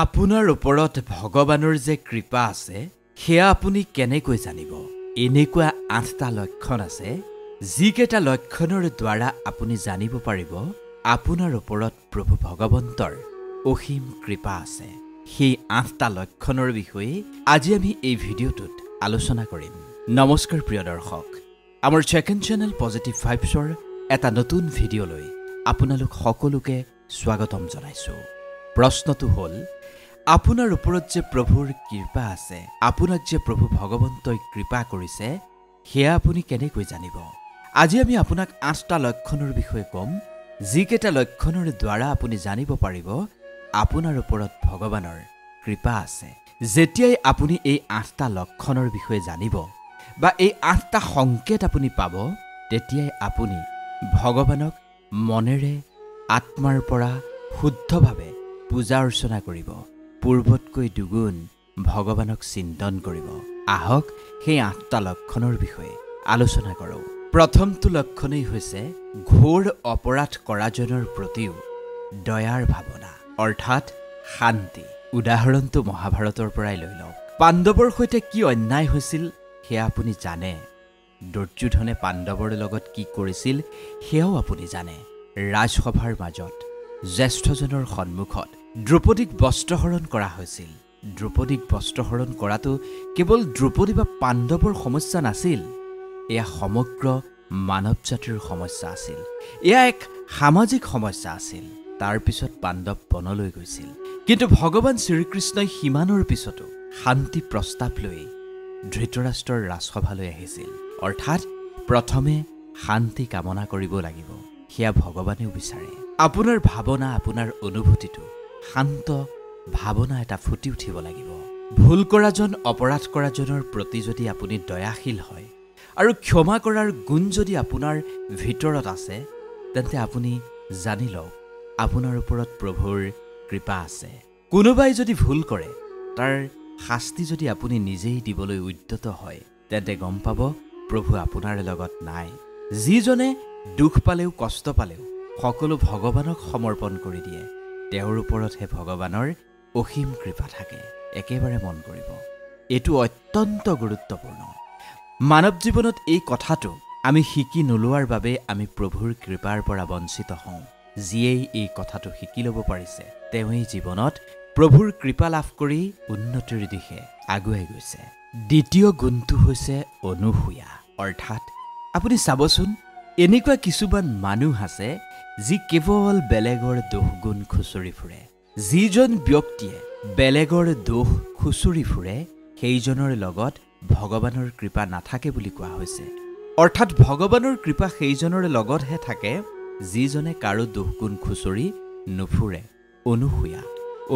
আপোনাৰ ওপৰত ভগৱানৰ যে কৃপা আছে সেয়া আপুনি কেনেকৈ জানিব? এনেকুৱা ৮টা লক্ষণ আছে যিকেইটা লক্ষণৰ দ্বাৰা আপুনি জানিব পাৰিব আপোনাৰ ওপৰত প্ৰভু ভগৱন্তৰ অসীম কৃপা আছে। সেই ৮টা লক্ষণৰ বিষয়ে আজি আমি এই ভিডিঅ'টোত আলোচনা কৰিম। নমস্কাৰ প্ৰিয় দৰ্শক, আমাৰ ছেকেণ্ড চেনেল পজিটিভ ভাইবছৰ এটা নতুন ভিডিঅ'লৈ আপোনালোক সকলোকে স্বাগতম জনাইছোঁ। প্ৰশ্নটো হ'ল, আপোনাৰ ওপৰত যে প্ৰভুৰ কৃপা আছে, আপোনাক যে প্ৰভু ভগৱন্তই কৃপা কৰিছে, সেয়া আপুনি কেনেকৈ জানিব? আজি আমি আপোনাক ৮টা লক্ষণৰ বিষয়ে ক'ম, যিকেইটা লক্ষণৰ দ্বাৰা আপুনি জানিব পাৰিব আপোনাৰ ওপৰত ভগৱানৰ কৃপা আছে। যেতিয়াই আপুনি এই ৮টা লক্ষণৰ বিষয়ে জানিব বা এই ৮টা সংকেত আপুনি পাব, তেতিয়াই আপুনি ভগৱানক মনেৰে আত্মাৰ পৰা শুদ্ধভাৱে পূজা অৰ্চনা কৰিব, পূৰ্বতকৈ দুগুণ ভগৱানক চিন্তন কৰিব। আহক সেই ৮টা লক্ষণৰ বিষয়ে আলোচনা কৰোঁ। প্ৰথমটো লক্ষণেই হৈছে ঘোৰ অপৰাধ কৰাজনৰ প্ৰতিও দয়াৰ ভাৱনা, অৰ্থাৎ শান্তি। উদাহৰণটো মহাভাৰতৰ পৰাই লৈ লওক। পাণ্ডৱৰ সৈতে কি অন্যায় হৈছিল সেয়া আপুনি জানে। দুৰ্যোধনে পাণ্ডৱৰ লগত কি কৰিছিল সেয়াও আপুনি জানে। ৰাজসভাৰ মাজত জ্যেষ্ঠজনৰ সন্মুখত দ্ৰৌপদীক বস্ত্ৰহৰণ কৰা হৈছিল। দ্ৰৌপদীক বস্ত্ৰহৰণ কৰাটো কেৱল দ্ৰৌপদী বা পাণ্ডৱৰ সমস্যা নাছিল, এয়া সমগ্ৰ মানৱ জাতিৰ সমস্যা আছিল। এয়া এক সামাজিক সমস্যা আছিল। তাৰ পিছত পাণ্ডৱ বনলৈ গৈছিল, কিন্তু ভগৱান শ্ৰীকৃষ্ণই সিমানৰ পিছতো শান্তি প্ৰস্তাৱ লৈ ধৃতৰাষ্ট্ৰৰ ৰাজসভালৈ আহিছিল। অৰ্থাৎ প্ৰথমে শান্তি কামনা কৰিব লাগিব, সেয়া ভগৱানেও বিচাৰে। আপোনাৰ ভাৱনা, আপোনাৰ অনুভূতিটো শান্ত ভাৱনা এটা ফুটি উঠিব লাগিব। ভুল কৰাজন, অপৰাধ কৰাজনৰ প্ৰতি যদি আপুনি দয়াশীল হয় আৰু ক্ষমা কৰাৰ গুণ যদি আপোনাৰ ভিতৰত আছে, তেন্তে আপুনি জানি লওক আপোনাৰ ওপৰত প্ৰভুৰ কৃপা আছে। কোনোবাই যদি ভুল কৰে, তাৰ শাস্তি যদি আপুনি নিজেই দিবলৈ উদ্যত হয়, তেন্তে গম পাব প্ৰভু আপোনাৰ লগত নাই। যিজনে দুখ পালেও কষ্ট পালেও সকলো ভগৱানক সমৰ্পণ কৰি দিয়ে, তেওঁৰ ওপৰতহে ভগৱানৰ অসীম কৃপা থাকে। একেবাৰে মন কৰিব, এইটো অত্যন্ত গুৰুত্বপূৰ্ণ। মানৱ জীৱনত এই কথাটো আমি শিকি নোলোৱাৰ বাবে আমি প্ৰভুৰ কৃপাৰ পৰা বঞ্চিত হওঁ। যিয়েই এই কথাটো শিকি ল'ব পাৰিছে, তেওঁৱেই জীৱনত প্ৰভুৰ কৃপা লাভ কৰি উন্নতিৰ দিশে আগুৱাই গৈছে। দ্বিতীয় গুণটো হৈছে অনুসূয়া, অৰ্থাৎ আপুনি চাবচোন, এনেকুৱা কিছুমান মানুহ আছে যি কেৱল বেলেগৰ দোষ গুণ খুচৰি ফুৰে। যিজন ব্যক্তিয়ে বেলেগৰ দোষ খুচৰি ফুৰে, সেইজনৰ লগত ভগৱানৰ কৃপা নাথাকে বুলি কোৱা হৈছে। অৰ্থাৎ ভগৱানৰ কৃপা সেইজনৰ লগতহে থাকে যিজনে কাৰো দোষ গুণ খুচৰি নুফুৰে।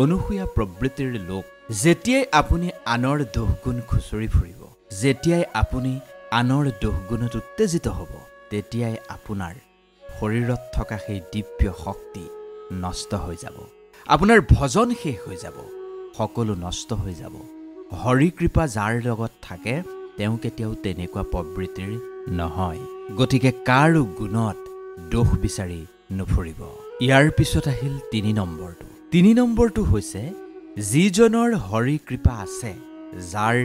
অনুসূয়া প্ৰবৃত্তিৰ লোক। যেতিয়াই আপুনি আনৰ দোষ গুণ খুচৰি ফুৰিব, যেতিয়াই আপুনি আনৰ দোষ গুণত উত্তেজিত হ'ব, তেতিয়াই আপোনাৰ শৰীৰত থকা সেই দিব্য শক্তি নষ্ট হৈ যাব। আপোনাৰ ভজন শেষ হৈ যাব, সকলো নষ্ট হৈ যাব। হৰি কৃপা যাৰ লগত থাকে, তেওঁ কেতিয়াও তেনেকুৱা প্ৰবৃত্তিৰ নহয়। গতিকে কাৰো গুণত দোষ বিচাৰি নুফুৰিব। ইয়াৰ পিছত আহিল ৩ নম্বৰটো। ৩ নম্বৰটো হৈছে যিজনৰ হৰি কৃপা আছে, যাৰ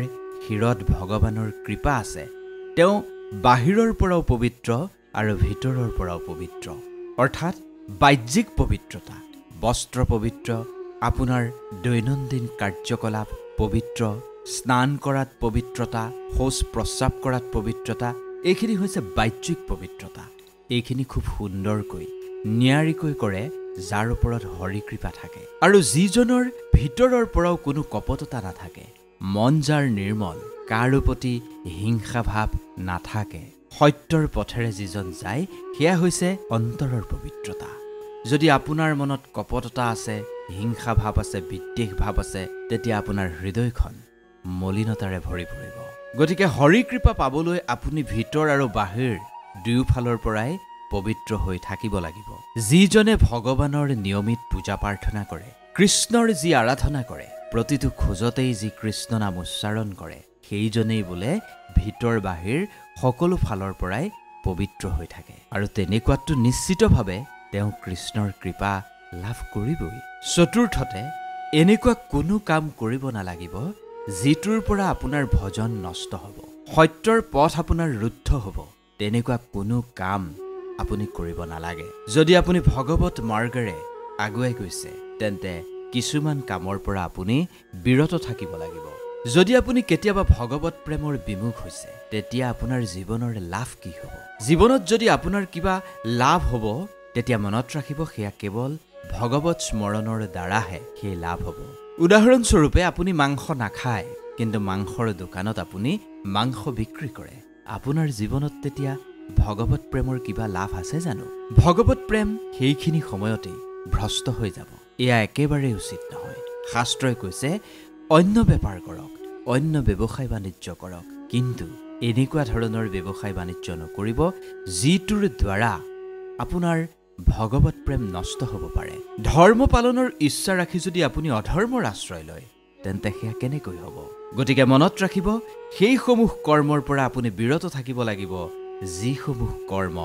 শিৰত ভগৱানৰ কৃপা আছে, তেওঁ বাহিৰৰ পৰাও পবিত্ৰ আৰু ভিতৰৰ পৰাও পবিত্ৰ। অৰ্থাৎ বাহ্যিক পবিত্ৰতা, বস্ত্ৰ পবিত্ৰ, আপোনাৰ দৈনন্দিন কাৰ্যকলাপ পবিত্ৰ, স্নান কৰাত পবিত্ৰতা, শৌচ প্ৰস্ৰাৱ কৰাত পবিত্ৰতা, এইখিনি হৈছে বাহ্যিক পবিত্ৰতা। এইখিনি খুব সুন্দৰকৈ নিয়াৰিকৈ কৰে যাৰ ওপৰত হৰি কৃপা থাকে। আৰু যিজনৰ ভিতৰৰ পৰাও কোনো কপটতা নাথাকে, মন যাৰ নিৰ্মল, কাৰো প্ৰতি হিংসা ভাৱ নাথাকে, সত্যৰ পথেৰে যিজন যায়, সেয়া হৈছে অন্তৰৰ পবিত্ৰতা। যদি আপোনাৰ মনত কপটতা আছে, হিংসা ভাৱ আছে, বিদ্বেষ ভাৱ আছে, তেতিয়া আপোনাৰ হৃদয়খন মলিনতাৰে ভৰি পৰিব। গতিকে হৰি কৃপা পাবলৈ আপুনি ভিতৰ আৰু বাহিৰ দুয়োফালৰ পৰাই পবিত্ৰ হৈ থাকিব লাগিব। যিজনে ভগৱানৰ নিয়মিত পূজা প্ৰাৰ্থনা কৰে, কৃষ্ণৰ যি আৰাধনা কৰে, প্ৰতিটো খোজতেই যি কৃষ্ণ নাম উচ্চাৰণ কৰে, সেইজনেই বোলে ভিতৰ বাহিৰ সকলো ফালৰ পৰাই পবিত্ৰ হৈ থাকে। আৰু তেনেকুৱাটো নিশ্চিতভাৱে তেওঁ কৃষ্ণৰ কৃপা লাভ কৰিবই। চতুৰ্থতে এনেকুৱা কোনো কাম কৰিব নালাগিব যিটোৰ পৰা আপোনাৰ ভজন নষ্ট হ'ব, সত্যৰ পথ আপোনাৰ ৰুদ্ধ হ'ব। তেনেকুৱা কোনো কাম আপুনি কৰিব নালাগে। যদি আপুনি ভগৱত মাৰ্গেৰে আগুৱাই গৈছে তেন্তে কিছুমান কামৰ পৰা আপুনি বিৰত থাকিব লাগিব। যদি আপুনি কেতিয়াবা ভগৱত প্ৰেমৰ বিমুখ হৈছে তেতিয়া আপোনাৰ জীৱনৰ লাভ কি হ'ব? জীৱনত যদি আপোনাৰ কিবা লাভ হ'ব তেতিয়া মনত ৰাখিব সেয়া কেৱল ভগৱত স্মৰণৰ দ্বাৰাহে সেই লাভ হ'ব। উদাহৰণস্বৰূপে আপুনি মাংস নাখায় কিন্তু মাংসৰ দোকানত আপুনি মাংস বিক্ৰী কৰে। আপোনাৰ জীৱনত তেতিয়া ভগৱত প্ৰেমৰ কিবা লাভ আছে জানো? ভগৱত প্ৰেম সেইখিনি সময়তেই ভ্ৰষ্ট হৈ যাব। এয়া একেবাৰে উচিত নহয়। শাস্ত্ৰই কৈছে অন্য বেপাৰ কৰক, অন্য ব্যৱসায় বাণিজ্য কৰক, কিন্তু এনেকুৱা ধৰণৰ ব্যৱসায় বাণিজ্য নকৰিব যিটোৰ দ্বাৰা আপোনাৰ ভগৱত প্ৰেম নষ্ট হ'ব পাৰে। ধৰ্ম পালনৰ ইচ্ছা ৰাখি যদি আপুনি অধৰ্মৰ আশ্ৰয় লয় তেন্তে সেয়া কেনেকৈ হ'ব? গতিকে মনত ৰাখিব সেইসমূহ কৰ্মৰ পৰা আপুনি বিৰত থাকিব লাগিব যিসমূহ কৰ্ম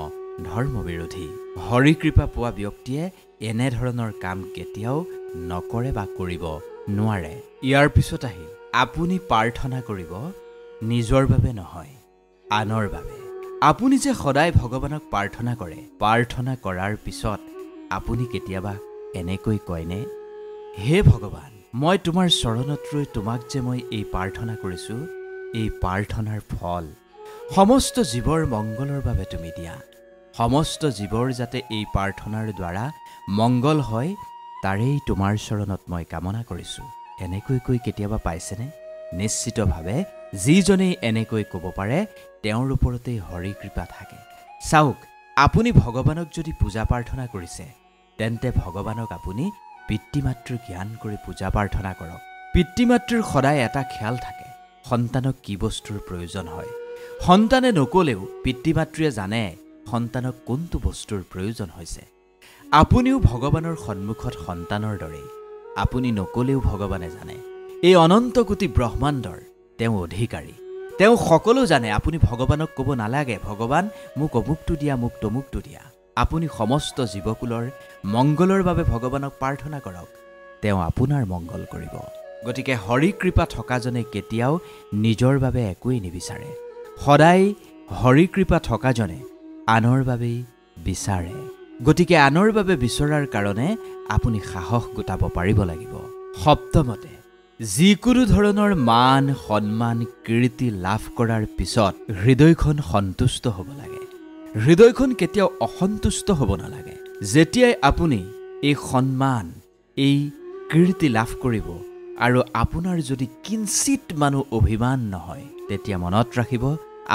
ধৰ্ম বিৰোধী। হৰি কৃপা পোৱা ব্যক্তিয়ে এনেধৰণৰ কাম কেতিয়াও নকৰে বা কৰিব নোৱাৰে। ইয়াৰ পিছত আহিল আপুনি প্ৰাৰ্থনা কৰিব নিজৰ বাবে নহয়, আনৰ বাবে। আপুনি যে সদায় ভগৱানক প্ৰাৰ্থনা কৰে, প্ৰাৰ্থনা কৰাৰ পিছত আপুনি কেতিয়াবা এনেকৈ কয়নে, হে ভগৱান, মই তোমাৰ চৰণত ৰৈ তোমাক যে মই এই প্ৰাৰ্থনা কৰিছোঁ, এই প্ৰাৰ্থনাৰ ফল সমস্ত জীৱৰ মংগলৰ বাবে তুমি দিয়া। সমস্ত জীৱৰ যাতে এই প্ৰাৰ্থনাৰ দ্বাৰা মংগল হয় তাৰেই তোমাৰ চৰণত মই কামনা কৰিছোঁ। এনেকৈ কৈ কেতিয়াবা পাইছেনে? নিশ্চিতভাৱে যিজনেই এনেকৈ ক'ব পাৰে তেওঁৰ ওপৰতেই হৰি কৃপা থাকে। চাওক, আপুনি ভগৱানক যদি পূজা প্ৰাৰ্থনা কৰিছে তেন্তে ভগৱানক আপুনি পিতৃ মাতৃৰ জ্ঞান কৰি পূজা প্ৰাৰ্থনা কৰক। পিতৃ মাতৃৰ সদায় এটা খেয়াল থাকে সন্তানক কি বস্তুৰ প্ৰয়োজন হয়। সন্তানে নকলেও পিতৃ মাতৃয়ে জানে সন্তানক কোনটো বস্তুৰ প্ৰয়োজন হৈছে। আপুনিও ভগৱানৰ সন্মুখত সন্তানৰ দৰে, আপুনি নকলেও ভগৱানে জানে। এই অনন্ত কোটি ব্ৰহ্মাণ্ডৰ তেওঁ অধিকাৰী, তেওঁ সকলো জানে। আপুনি ভগৱানক ক'ব নালাগে ভগৱান মোক অমুকটো দিয়া, মোক তমুকটো দিয়া। আপুনি সমস্ত জীৱকুলৰ মংগলৰ বাবে ভগৱানক প্ৰাৰ্থনা কৰক, তেওঁ আপোনাৰ মংগল কৰিব। গতিকে হৰি কৃপা থকাজনে কেতিয়াও নিজৰ বাবে একোৱেই নিবিচাৰে। সদায় হৰি কৃপা থকাজনে আনৰ বাবেই বিচাৰে। গতিকে আনৰ বাবে বিচৰাৰ কাৰণে আপুনি সাহস গোটাব পাৰিব লাগিব। সপ্তমতে, যিকোনো ধৰণৰ মান সন্মান কীৰ্তি লাভ কৰাৰ পিছত হৃদয়খন সন্তুষ্ট হ'ব লাগে। হৃদয়খন কেতিয়াও অসন্তুষ্ট হ'ব নালাগে। যেতিয়াই আপুনি এই সন্মান এই কীৰ্তি লাভ কৰিব আৰু আপোনাৰ যদি কিঞ্চিত মানুহ অভিমান নহয় তেতিয়া মনত ৰাখিব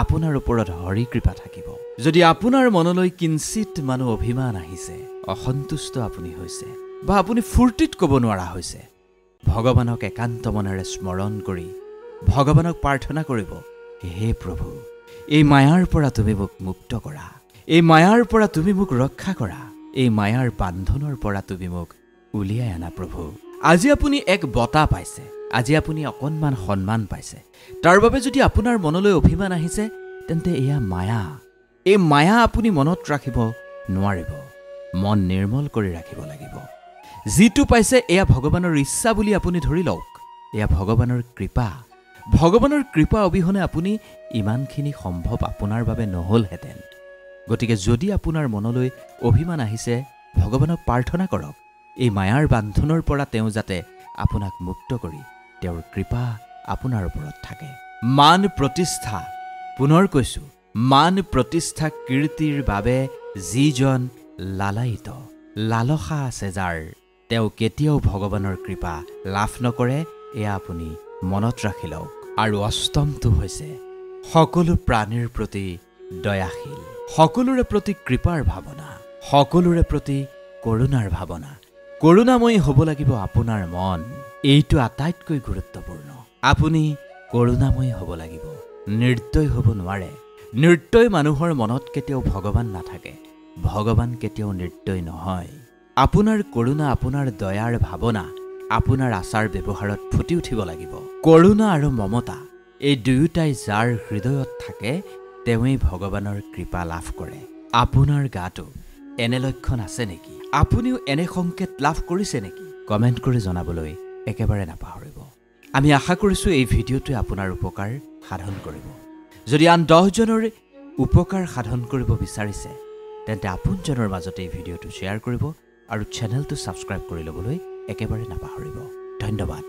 আপোনাৰ ওপৰত হৰি কৃপা থাকিব। যদি আপোনাৰ মনলৈ কিঞ্চিত মানুহ অভিমান আহিছে, অসন্তুষ্ট আপুনি হৈছে বা আপুনি ফূৰ্তিত ক'ব নোৱাৰা হৈছে, ভগৱানক একান্ত মনেৰে স্মৰণ কৰি ভগৱানক প্ৰাৰ্থনা কৰিব, হে প্ৰভু, এই মায়াৰ পৰা তুমি মোক মুক্ত কৰা, এই মায়াৰ পৰা তুমি মোক ৰক্ষা কৰা, এই মায়াৰ বান্ধনৰ পৰা তুমি মোক উলিয়াই আনা প্ৰভু। আজি আপুনি এক বঁটা পাইছে, আজি আপুনি অকণমান সন্মান পাইছে, তাৰ বাবে যদি আপোনাৰ মনলৈ অভিমান আহিছে তেন্তে এয়া মায়া। এই মায়া আপুনি মনত ৰাখিব নোৱাৰিব, মন নিৰ্মল কৰি ৰাখিব লাগিব। যিটো পাইছে এয়া ভগৱানৰ ইচ্ছা বুলি আপুনি ধৰি লওক, এয়া ভগৱানৰ কৃপা। ভগৱানৰ কৃপা অবিহনে আপুনি ইমানখিনি সম্ভৱ আপোনাৰ বাবে নহ'লহেঁতেন। গতিকে যদি আপোনাৰ মনলৈ অভিমান আহিছে ভগৱানক প্ৰাৰ্থনা কৰক, এই মায়াৰ বান্ধনৰ পৰা তেওঁ যাতে আপোনাক মুক্ত কৰি তেওঁৰ কৃপা আপোনাৰ ওপৰত থাকে। মান প্ৰতিষ্ঠা, পুনৰ কৈছোঁ, মান প্ৰতিষ্ঠা কীৰ্তিৰ বাবে যিজন লালায়িত, লালসা আছে যাৰ, তেওঁ কেতিয়াও ভগৱানৰ কৃপা লাভ নকৰে, এয়া আপুনি মনত ৰাখি লওক। আৰু অষ্টমটো হৈছে সকলো প্ৰাণীৰ প্ৰতি দয়াশীল, সকলোৰে প্ৰতি কৃপাৰ ভাৱনা, সকলোৰে প্ৰতি কৰুণাৰ ভাৱনা। কৰুণাময়ী হ'ব লাগিব আপোনাৰ মন, এইটো আটাইতকৈ গুৰুত্বপূৰ্ণ। আপুনি কৰুণাময়ী হ'ব লাগিব, নিৰ্দয় হ'ব নোৱাৰে। নিৰ্দয় মানুহৰ মনত কেতিয়াও ভগৱান নাথাকে, ভগৱান কেতিয়াও নিৰ্দয় নহয়। আপোনাৰ কৰুণা, আপোনাৰ দয়াৰ ভাৱনা আপোনাৰ আচাৰ ব্যৱহাৰত ফুটি উঠিব লাগিব। কৰুণা আৰু মমতা এই দুয়োটাই যাৰ হৃদয়ত থাকে তেওঁই ভগৱানৰ কৃপা লাভ কৰে। আপোনাৰ গাটো এনে লক্ষণ আছে নেকি? আপুনিও এনে সংকেত লাভ কৰিছে নেকি? কমেণ্ট কৰি জনাবলৈ একেবাৰে নাপাহৰিব আমি আশা কৰিছোঁ এই ভিডিঅ'টোৱে আপোনাৰ উপকাৰ সাধন কৰিব যদি আন 10 জনৰ উপকাৰ সাধন কৰিব বিচাৰিছে তেন্তে আপোনজনৰ মাজতে এই ভিডিঅ'টো শ্বেয়াৰ কৰিব আৰু চেনেলটো ছাবস্ক্ৰাইব কৰি ল'বলৈ একেবাৰে নাপাহৰিব ধন্যবাদ